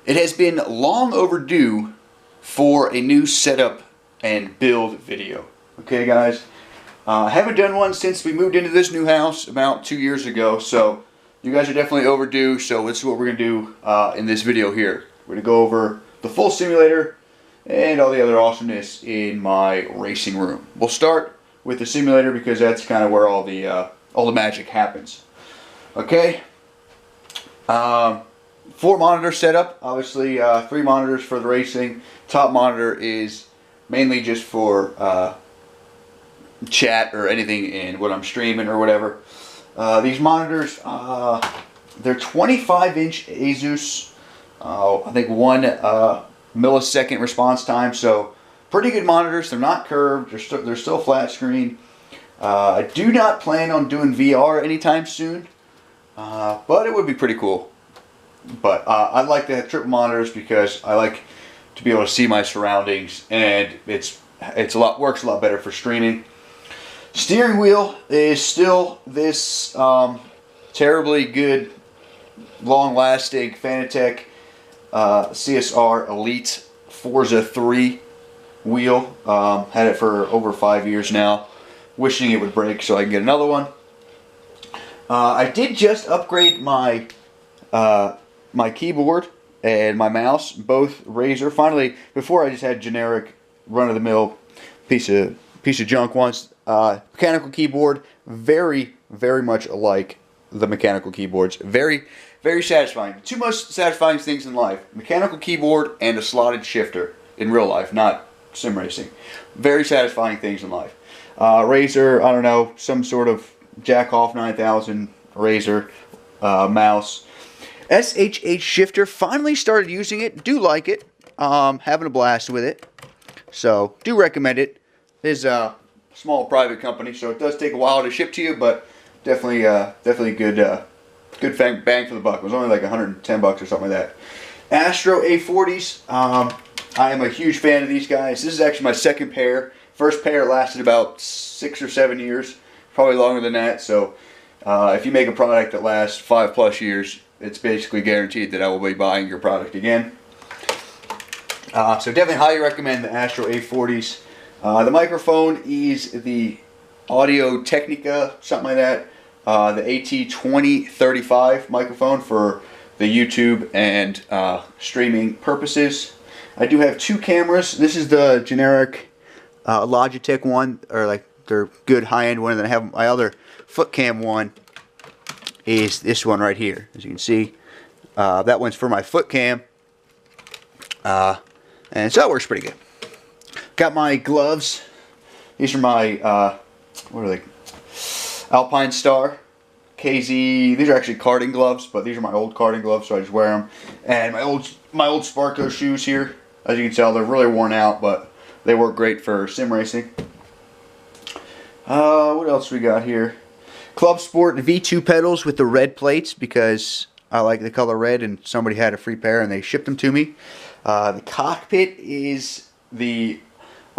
It has been long overdue for a new setup and build video. Okay, guys, I haven't done one since we moved into this new house about 2 years ago, so you guys are definitely overdue. So this is what we're going to do in this video here. We're going to go over the full simulator and all the other awesomeness in my racing room. We'll start with the simulator because that's kind of where all the magic happens. Okay. 4 monitor setup, obviously 3 monitors for the racing. Top monitor is mainly just for chat or anything in what I'm streaming or whatever. These monitors, they're 25-inch Asus, I think 1 millisecond response time, so pretty good monitors. They're not curved, they're still flat screen. I do not plan on doing VR anytime soon, but it would be pretty cool. But I like to have triple monitors because I like to be able to see my surroundings, and works a lot better for streaming. Steering wheel is still this terribly good, long-lasting Fanatec CSR Elite Forza 3 wheel. Had it for over 5 years now, wishing it would break so I can get another one. I did just upgrade my my keyboard and my mouse, both Razer. Finally, before I just had generic run-of-the-mill piece of junk ones. Mechanical keyboard, very much alike the mechanical keyboards. Very satisfying. The two most satisfying things in life: mechanical keyboard and a slotted shifter in real life, not sim racing. Very satisfying things in life. Razer, I don't know, some sort of jack-off 9000 Razer mouse. SHH shifter, finally started using it. Do like it. Having a blast with it. So, do recommend it. It is a small private company, so it does take a while to ship to you, but definitely good bang for the buck. It was only like 110 bucks or something like that. Astro A40s. I am a huge fan of these guys. This is actually my second pair. First pair lasted about 6 or 7 years, probably longer than that. So, if you make a product that lasts 5+ years, it's basically guaranteed that I will be buying your product again. So definitely highly recommend the Astro A40s. The microphone is the Audio Technica, something like that. The AT2035 microphone for the YouTube and streaming purposes. I do have 2 cameras. This is the generic Logitech one, or like their good high-end one. And then I have my other foot cam one. Is this one right here. As you can see, that one's for my foot cam, and so that works pretty good. Got my gloves. These are my what are they? Alpine Star KZ. These are actually karting gloves, but these are my old karting gloves, so I just wear them. And my old Sparko shoes here. As you can tell, they're really worn out, but they work great for sim racing. What else we got here? Clubsport V2 pedals with the red plates because I like the color red, and somebody had a free pair and they shipped them to me. The Cockpit is the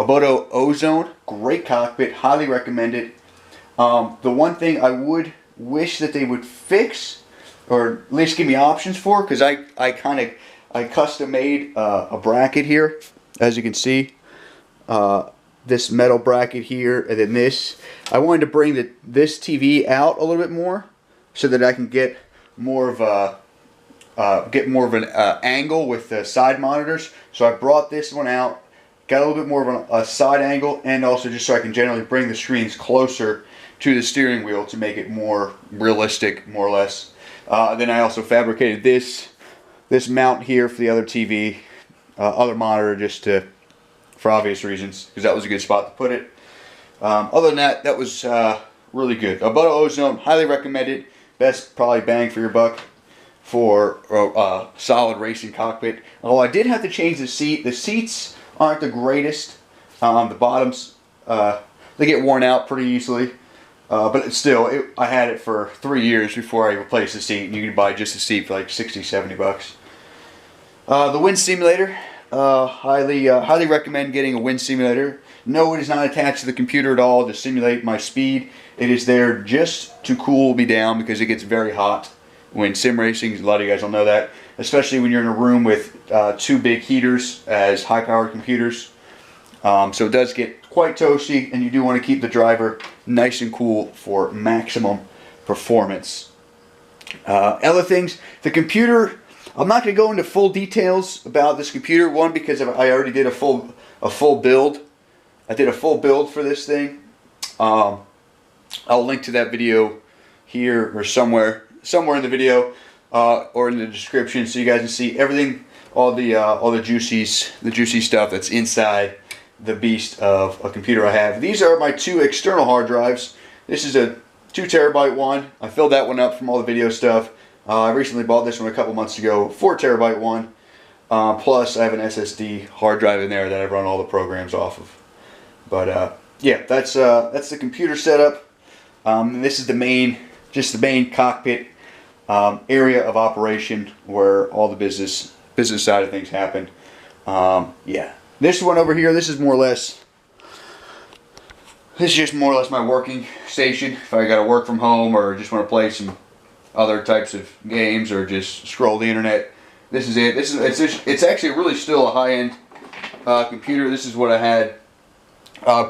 Obutto Ozone. Great Cockpit, highly recommend it. The one thing I would wish that they would fix, or at least give me options for, because I custom made a bracket here, as you can see. This metal bracket here, and then this. I wanted to bring this TV out a little bit more so that I can get more of an angle with the side monitors. So I brought this one out, got a little bit more of a side angle, and also just so I can generally bring the screens closer to the steering wheel to make it more realistic, more or less. Then I also fabricated this mount here for the other TV, other monitor, just for obvious reasons, because that was a good spot to put it. Other than that, that was really good. Obutto Ozone, highly recommend it. Best probably bang for your buck for a solid racing cockpit. Although I did have to change the seat. The seats aren't the greatest. The bottoms, they get worn out pretty easily. But still, I had it for 3 years before I replaced the seat. And you can buy just a seat for like 60, 70 bucks. The wind simulator. Highly recommend getting a wind simulator. No, it is not attached to the computer at all to simulate my speed. It is there just to cool me down because it gets very hot when sim racing. A lot of you guys don't know that. especially when you're in a room with two big heaters as high-powered computers. So it does get quite toasty, and you do want to keep the driver nice and cool for maximum performance. Other things, the computer, I'm not going to go into full details about this computer. One, because I already did a full build. I did a full build for this thing. I'll link to that video here or somewhere in the video or in the description, so you guys can see everything, all the juicy stuff that's inside the beast of a computer I have. These are my two external hard drives. This is a 2 terabyte one. I filled that one up from all the video stuff. I recently bought this one a couple months ago, 4 terabyte one. Plus I have an SSD hard drive in there that I run all the programs off of. But yeah, that's the computer setup. This is the main cockpit area of operation where all the business side of things happen. Yeah, this one over here, this is just more or less my working station. If I got to work from home or just want to play some other types of games or just scroll the internet, this is it. It's actually really still a high-end computer. This is what I had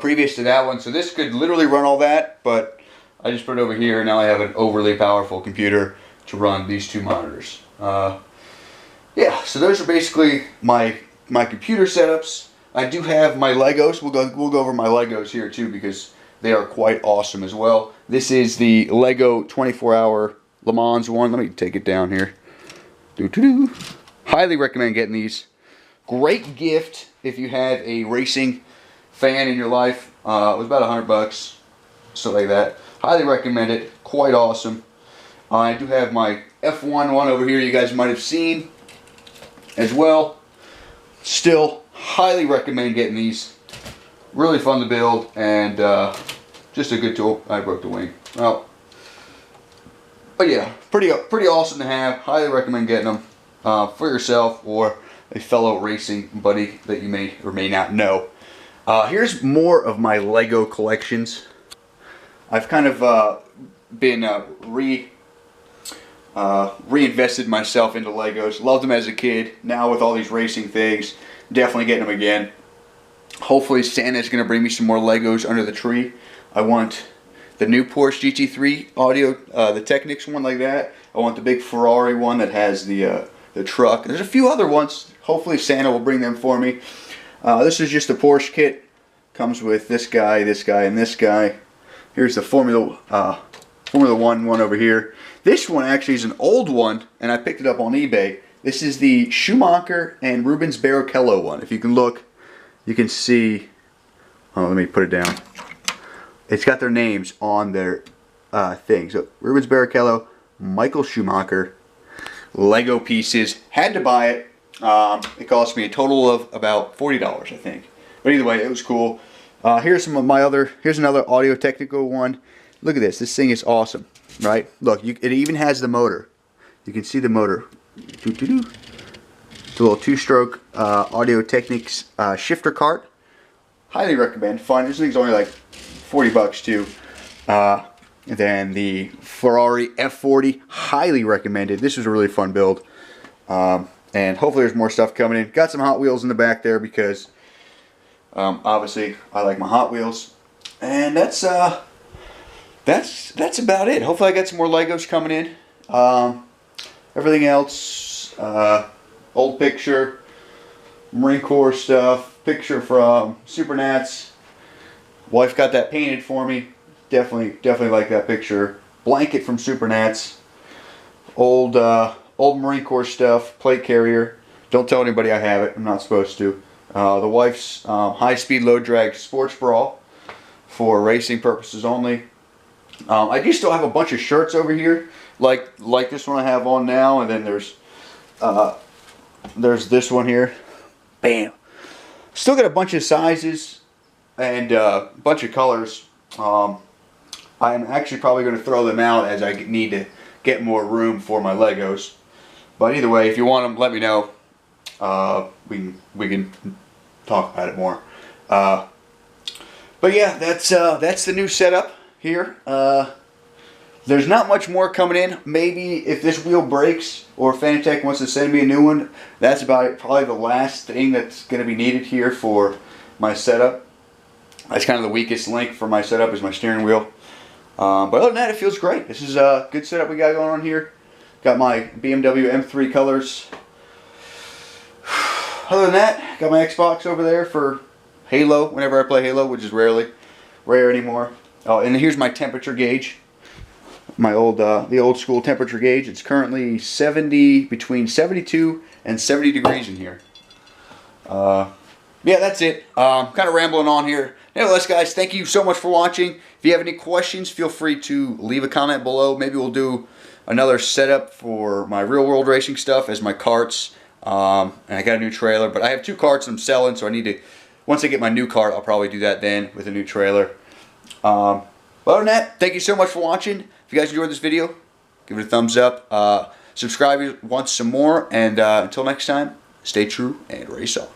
previous to that one, so this could literally run all that, but I just put it over here, and now I have an overly powerful computer to run these two monitors. Yeah, so those are basically my computer setups. I do have my Legos. We'll go over my Legos here too, because they are quite awesome as well. This is the Lego 24-hour Le Mans one. Let me take it down here. Highly recommend getting these. Great gift if you have a racing fan in your life. It was about $100, something like that. Highly recommend it. Quite awesome. I do have my F1 one over here. You guys might have seen as well. Still highly recommend getting these. Really fun to build, and just a good tool. I broke the wing. Well, but yeah, pretty awesome to have. Highly recommend getting them for yourself or a fellow racing buddy that you may or may not know. Here's more of my Lego collections. I've kind of been reinvested myself into Legos. Loved them as a kid. Now with all these racing things, definitely getting them again. Hopefully Santa's going to bring me some more Legos under the tree. I want the new Porsche GT3 audio, the Technics one like that. I want the big Ferrari one that has the truck. There's a few other ones. Hopefully Santa will bring them for me. This is just a Porsche kit. Comes with this guy, and this guy. Here's the Formula 1 one over here. This one actually is an old one, and I picked it up on eBay. This is the Schumacher and Rubens Barrichello one. If you can look, you can see. Oh, let me put it down. It's got their names on their thing. So Rubens Barrichello, Michael Schumacher, Lego pieces. Had to buy it. It cost me a total of about $40, I think. But either way, it was cool. Here's some of my other. Here's another Audio Technical one. Look at this. This thing is awesome, right? Look, it even has the motor. You can see the motor. It's a little two-stroke Audio Technics shifter cart. Highly recommend. Fun. This thing's only like $40 too. And then the Ferrari F40. Highly recommended. This was a really fun build. And hopefully there's more stuff coming in. Got some Hot Wheels in the back there because obviously I like my Hot Wheels. And that's about it. Hopefully I got some more Legos coming in. Everything else, old picture, Marine Corps stuff, picture from Supernats. Wife got that painted for me. Definitely like that picture. Blanket from Supernats. Old Marine Corps stuff, plate carrier. Don't tell anybody I have it. I'm not supposed to. The wife's high-speed low drag sports bra for racing purposes only. I do still have a bunch of shirts over here, like this one I have on now, and then there's this one here. Bam. Still got a bunch of sizes and a bunch of colors. I'm actually probably going to throw them out as I need to get more room for my Legos. But either way, if you want them, let me know. We can talk about it more. But yeah, that's the new setup here. There's not much more coming in. Maybe if this wheel breaks or Fanatec wants to send me a new one, that's about probably the last thing that's going to be needed here for my setup. That's kind of the weakest link for my setup is my steering wheel. But other than that, it feels great. This is a good setup we got going on here. Got my BMW M3 colors. Other than that, got my Xbox over there for Halo, whenever I play Halo, which is rare anymore. Oh, and here's my temperature gauge. My the old school temperature gauge. It's currently between 72 and 70 degrees in here. Yeah, that's it. Kind of rambling on here. Nevertheless, guys, thank you so much for watching. If you have any questions, feel free to leave a comment below. Maybe we'll do another setup for my real world racing stuff as my karts. And I got a new trailer, but I have 2 karts I'm selling, so I need to, once I get my new kart, I'll probably do that then with a new trailer. But other than that, thank you so much for watching. If you guys enjoyed this video, give it a thumbs up. Subscribe if you want some more, and until next time, stay true and race on.